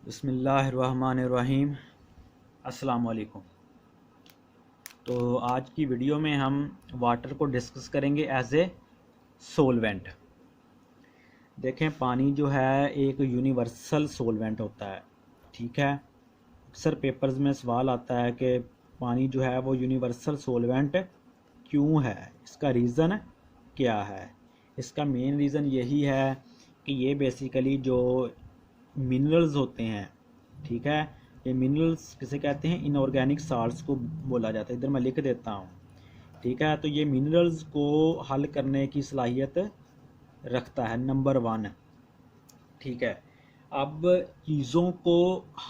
बिस्मिल्लाहिर्रहमानिर्रहीम। अस्सलाम वालेकुम। तो आज की वीडियो में हम वाटर को डिस्कस करेंगे एज ए सोलवेंट। देखें, पानी जो है एक यूनिवर्सल सोलवेंट होता है, ठीक है। अक्सर पेपर्स में सवाल आता है कि पानी जो है वो यूनिवर्सल सोलवेंट क्यों है, इसका रीज़न क्या है। इसका मेन रीज़न यही है कि ये बेसिकली जो मिनरल्स होते हैं, ठीक है, ये मिनरल्स किसे कहते हैं, इनऑर्गेनिक साल्ट्स को बोला जाता है। इधर मैं लिख देता हूँ, ठीक है। तो ये मिनरल्स को हल करने की सलाहियत रखता है, नंबर 1, ठीक है। अब चीज़ों को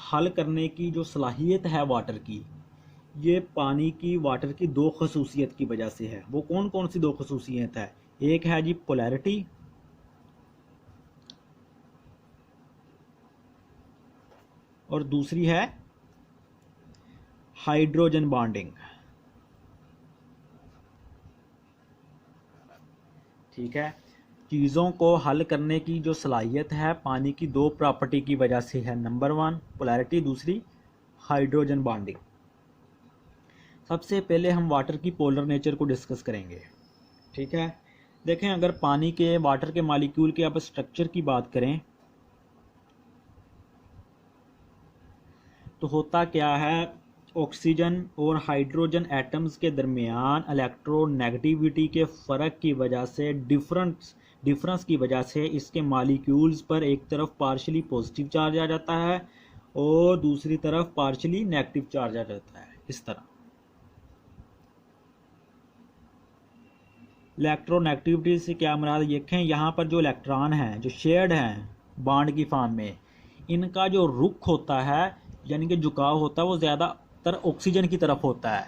हल करने की जो सलाहियत है वाटर की, ये पानी की वाटर की दो खसूसियत की वजह से है। वो कौन कौन सी दो खसूसियत है? एक है जी पोलैरिटी, और दूसरी है हाइड्रोजन बॉन्डिंग, ठीक है। चीज़ों को हल करने की जो सलाहियत है पानी की दो प्रॉपर्टी की वजह से है, नंबर 1 पोलैरिटी, दूसरी हाइड्रोजन बॉन्डिंग। सबसे पहले हम वाटर की पोलर नेचर को डिस्कस करेंगे, ठीक है। देखें, अगर पानी के वाटर के मॉलिक्यूल के अब स्ट्रक्चर की बात करें तो होता क्या है, ऑक्सीजन और हाइड्रोजन एटम्स के दरमियान इलेक्ट्रोनेगेटिविटी के फ़र्क की वजह से डिफरेंस की वजह से इसके मॉलिक्यूल्स पर एक तरफ पार्शली पॉजिटिव चार्ज आ जाता है और दूसरी तरफ पार्शली नेगेटिव चार्ज आ जाता है। इस तरह इलेक्ट्रोनेगेटिविटी से क्या मुराद, देखें यहाँ पर जो इलेक्ट्रॉन हैं जो शेयर्ड हैं बॉन्ड की फॉर्म में, इनका जो रुख होता है यानी कि झुकाव होता है वो ज़्यादातर ऑक्सीजन की तरफ होता है।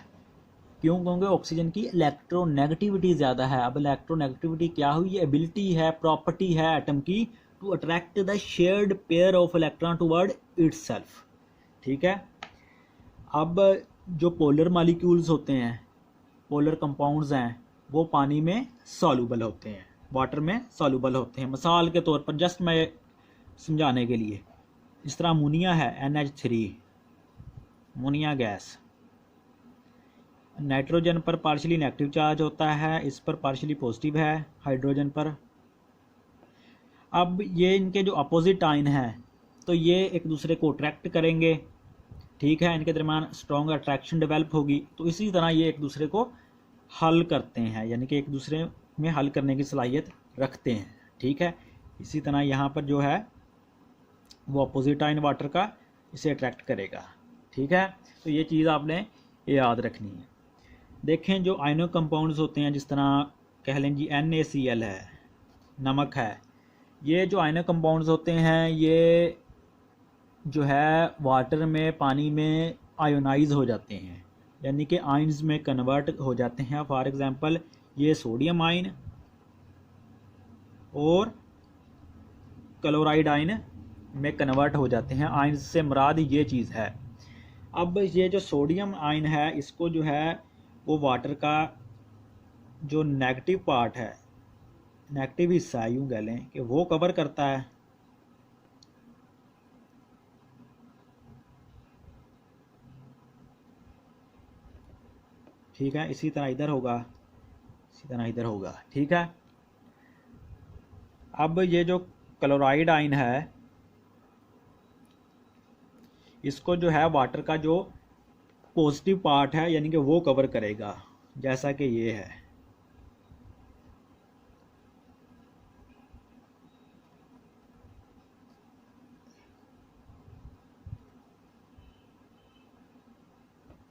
क्यों? क्योंकि ऑक्सीजन की इलेक्ट्रोनेगेटिविटी ज़्यादा है। अब इलेक्ट्रोनेगेटिविटी क्या हुई? ये एबिलिटी है, प्रॉपर्टी है एटम की to attract the shared pair of electron toward itself, ठीक है। अब जो पोलर मॉलिक्यूल्स होते हैं, पोलर कंपाउंड्स हैं, वो पानी में सॉल्युबल होते हैं, वाटर में सॉल्युबल होते हैं। मिसाल के तौर पर जस्ट मैं समझाने के लिए, इस तरह अमोनिया है, NH3 अमोनिया गैस, नाइट्रोजन पर पार्शली नेगेटिव चार्ज होता है, इस पर पार्शली पॉजिटिव है हाइड्रोजन पर। अब ये इनके जो अपोजिट आयन हैं तो ये एक दूसरे को अट्रैक्ट करेंगे, ठीक है, इनके दरमियान स्ट्रॉन्ग अट्रैक्शन डेवलप होगी। तो इसी तरह ये एक दूसरे को हल करते हैं, यानी कि एक दूसरे में हल करने की सलाहियत रखते हैं, ठीक है। इसी तरह यहाँ पर जो है वो अपोजिट आयन वाटर का इसे अट्रैक्ट करेगा, ठीक है। तो ये चीज़ आपने याद रखनी है। देखें, जो आयनो कंपाउंड्स होते हैं, जिस तरह कह लें जी NaCl है, नमक है, ये जो आयनो कंपाउंड्स होते हैं ये जो है वाटर में, पानी में आयोनाइज हो जाते हैं, यानी कि आयन्स में कन्वर्ट हो जाते हैं। फॉर एग्जांपल ये सोडियम आयन और क्लोराइड आयन में कन्वर्ट हो जाते हैं। आयन्स से मुराद ये चीज़ है। अब ये जो सोडियम आयन है इसको जो है वो वाटर का जो नेगेटिव पार्ट है, नेगेटिव हिस्सा है, यूँ कह लें कि वो कवर करता है, ठीक है। इसी तरह इधर होगा, इसी तरह इधर होगा, ठीक है। अब ये जो क्लोराइड आयन है इसको जो है वाटर का जो पॉजिटिव पार्ट है यानी कि वो कवर करेगा, जैसा कि ये है,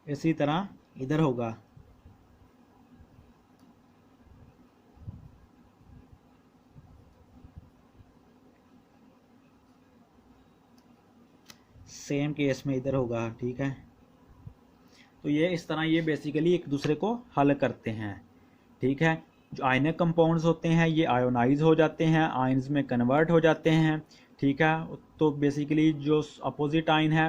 इसी तरह इधर होगा, सेम केस में इधर होगा, ठीक है। तो ये इस तरह ये बेसिकली एक दूसरे को हल करते हैं, ठीक है। जो आयनिक कंपाउंड्स होते हैं ये आयोनाइज हो जाते हैं, आयन्स में कन्वर्ट हो जाते हैं, ठीक है। तो बेसिकली जो अपोजिट आयन है,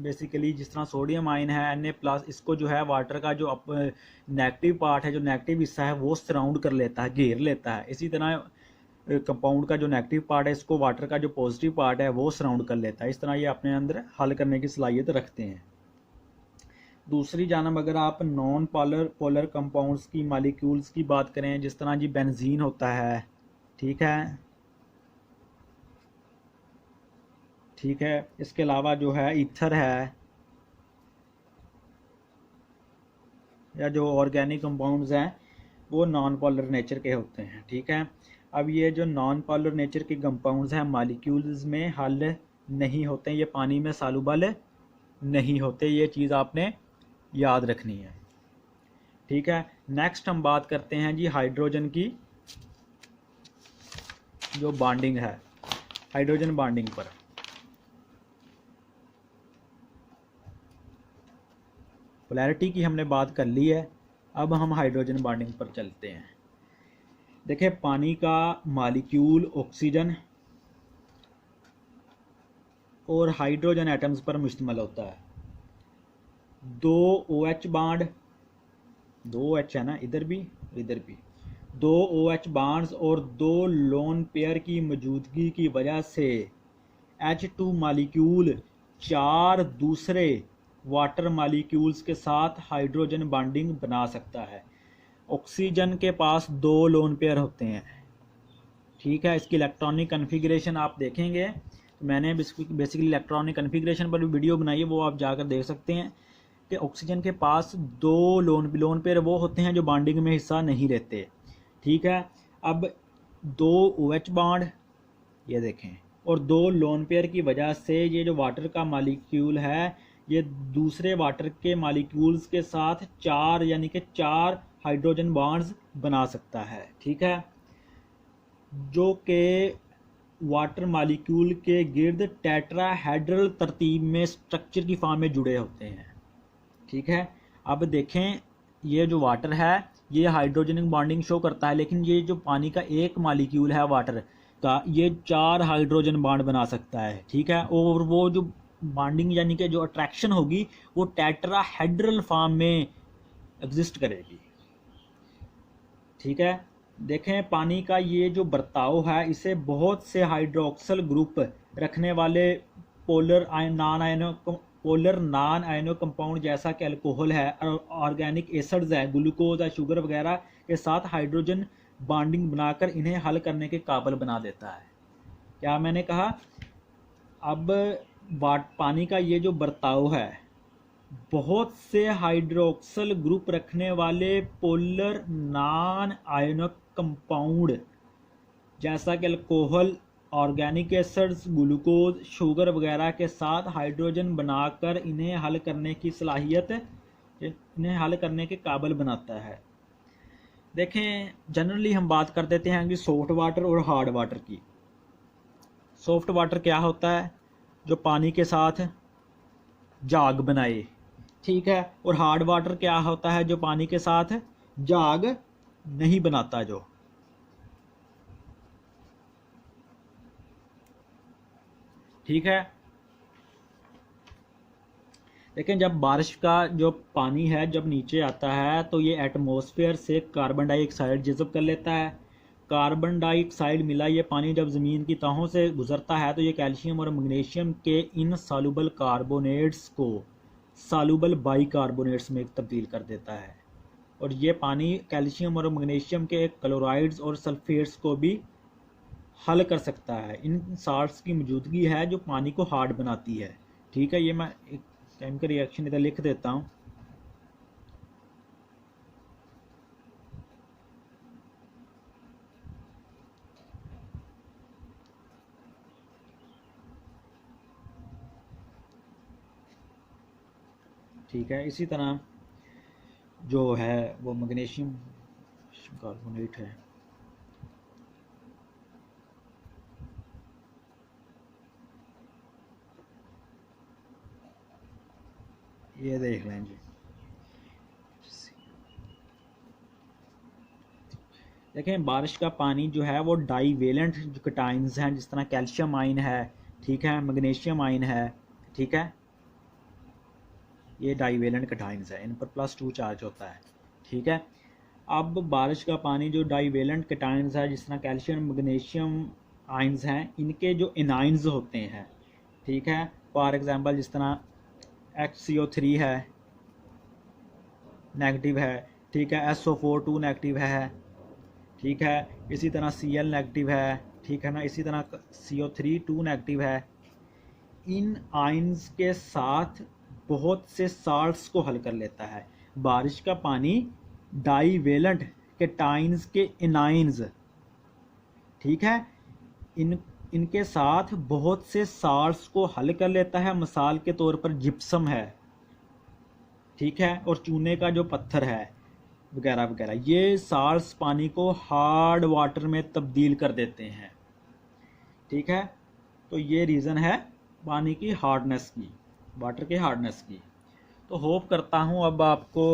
बेसिकली जिस तरह सोडियम आयन है Na+, इसको जो है वाटर का जो नेगेटिव पार्ट है, जो नेगेटिव हिस्सा है वो सराउंड कर लेता है, घेर लेता है। इसी तरह कंपाउंड का जो नेगेटिव पार्ट है इसको वाटर का जो पॉजिटिव पार्ट है वो सराउंड कर लेता है। इस तरह ये अपने अंदर हल करने की सलाहियत रखते हैं। दूसरी जानब अगर आप नॉन पोलर कंपाउंड्स की मालिक्यूल्स की बात करें, जिस तरह जी बेंजीन होता है, ठीक है, इसके अलावा जो है ईथर है, या जो ऑर्गेनिक कंपाउंड्स हैं वो नॉन पोलर नेचर के होते हैं, ठीक है। अब ये जो नॉन पोलर नेचर के कंपाउंड्स हैं मालिक्यूल्स में हल नहीं होते, ये पानी में सालुबल नहीं होते, ये चीज़ आपने याद रखनी है, ठीक है। नेक्स्ट हम बात करते हैं जी हाइड्रोजन की जो बॉन्डिंग है, हाइड्रोजन बॉन्डिंग पर। पोलैरिटी की हमने बात कर ली है, अब हम हाइड्रोजन बॉन्डिंग पर चलते हैं। देखिए पानी का मॉलिक्यूल ऑक्सीजन और हाइड्रोजन एटम्स पर मुश्तमिल होता है। 2 OH बॉन्ड, 2 OH है ना, इधर भी 2 OH बॉन्ड्स और 2 लोन पेयर की मौजूदगी की वजह से H2 मॉलिक्यूल 4 दूसरे वाटर मॉलिक्यूल्स के साथ हाइड्रोजन बॉन्डिंग बना सकता है। ऑक्सीजन के पास 2 लोन पेयर होते हैं, ठीक है। इसकी इलेक्ट्रॉनिक कन्फिग्रेशन आप देखेंगे, तो मैंने बेसिकली इलेक्ट्रॉनिक कन्फिग्रेशन पर भी वीडियो बनाई है, वो आप जाकर देख सकते हैं कि ऑक्सीजन के पास 2 लोन पेयर वो होते हैं जो बॉन्डिंग में हिस्सा नहीं लेते, ठीक है। अब 2 OH बॉन्ड ये देखें और 2 लोन पेयर की वजह से ये जो वाटर का मॉलिक्यूल है ये दूसरे वाटर के मॉलिक्यूल्स के साथ 4 यानी कि 4 हाइड्रोजन बॉन्ड्स बना सकता है, ठीक है, जो कि वाटर मॉलिक्यूल के गिर्द टेट्राहेड्रल तरतीब में स्ट्रक्चर की फॉर्म में जुड़े होते हैं, ठीक है। अब देखें ये जो वाटर है ये हाइड्रोजनिक बॉन्डिंग शो करता है, लेकिन ये जो पानी का एक मॉलिक्यूल है वाटर का ये 4 हाइड्रोजन बॉन्ड बना सकता है, ठीक है। और वो जो बॉन्डिंग यानी कि जो अट्रैक्शन होगी वो टेट्राहेड्रल फॉर्म में एग्जिस्ट करेगी, ठीक है। देखें पानी का ये जो बर्ताव है इसे बहुत से हाइड्रोक्सल ग्रुप रखने वाले पोलर नॉन आयनो कंपाउंड जैसा कि अल्कोहल है और ऑर्गेनिक एसिड्स है, ग्लूकोज है, शुगर वगैरह के साथ हाइड्रोजन बॉन्डिंग बनाकर इन्हें हल करने के काबिल बना देता है। क्या मैंने कहा, अब पानी का ये जो बर्ताव है बहुत से हाइड्रोक्सल ग्रुप रखने वाले पोलर नॉन आयनिक कंपाउंड जैसा कि alcohol, organic acids, glucose, sugar वगैरह के साथ हाइड्रोजन बनाकर इन्हें हल करने की सलाहियत, इन्हें हल करने के काबिल बनाता है। देखें जनरली हम बात कर देते हैं कि सॉफ्ट वाटर और हार्ड वाटर की। सॉफ्ट वाटर क्या होता है, जो पानी के साथ जाग बनाए, ठीक है। और हार्ड वाटर क्या होता है, जो पानी के साथ जाग नहीं बनाता, जो, ठीक है। लेकिन जब बारिश का जो पानी है जब नीचे आता है तो ये एटमॉस्फेयर से कार्बन डाइऑक्साइड जज़ब कर लेता है। कार्बन डाइऑक्साइड मिला ये पानी जब ज़मीन की तहों से गुजरता है तो ये कैल्शियम और मैग्नीशियम के इन सालुबल कार्बोनेट्स को सालुबल बाइकार्बोनेट्स में तब्दील कर देता है, और ये पानी कैल्शियम और मैग्नीशियम के क्लोराइड्स और सल्फेट्स को भी हल कर सकता है। इन साल्ट्स की मौजूदगी है जो पानी को हार्ड बनाती है, ठीक है। ये मैं एक केमिकल रिएक्शन इधर लिख देता हूँ। ठीक है, इसी तरह जो है वो मैग्नीशियम कार्बोनेट है, ये देख लें जी। देखें बारिश का पानी जो है वो डाईवेलेंट जो कटाइंस हैं, जिस तरह कैल्शियम आयन है, ठीक है, मैग्नीशियम आयन है, ठीक है, ये डाईवेलेंट कटाइंस है, इन पर +2 चार्ज होता है, ठीक है। अब बारिश का पानी जो डाईवेलेंट कैटायंस है, जिस तरह कैल्शियम मैग्नीशियम आइंस हैं, इनके जो इनाइंस होते हैं, ठीक है, फॉर एग्जांपल जिस तरह HCO3 है नेगेटिव है, ठीक है, SO4 2 नेगेटिव है, ठीक है, इसी तरह Cl नेगेटिव है, ठीक है ना, इसी तरह CO3 2 नेगेटिव है। इन आइंस के साथ बहुत से साल्ट्स को हल कर लेता है बारिश का पानी। डाईवेलेंट कैटायंस के इनाइंस, ठीक है, इनके साथ बहुत से साल्ट्स को हल कर लेता है। मिसाल के तौर पर जिप्सम है, ठीक है, और चूने का जो पत्थर है वगैरह वगैरह, ये साल्ट्स पानी को हार्ड वाटर में तब्दील कर देते हैं, ठीक है। तो ये रीज़न है पानी की हार्डनेस की, वाटर के हार्डनेस की। तो होप करता हूँ अब आपको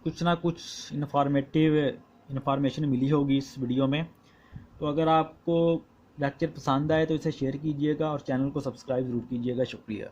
कुछ ना कुछ इन्फॉर्मेशन मिली होगी इस वीडियो में। तो अगर आपको लेक्चर पसंद आए तो इसे शेयर कीजिएगा और चैनल को सब्सक्राइब ज़रूर कीजिएगा। शुक्रिया।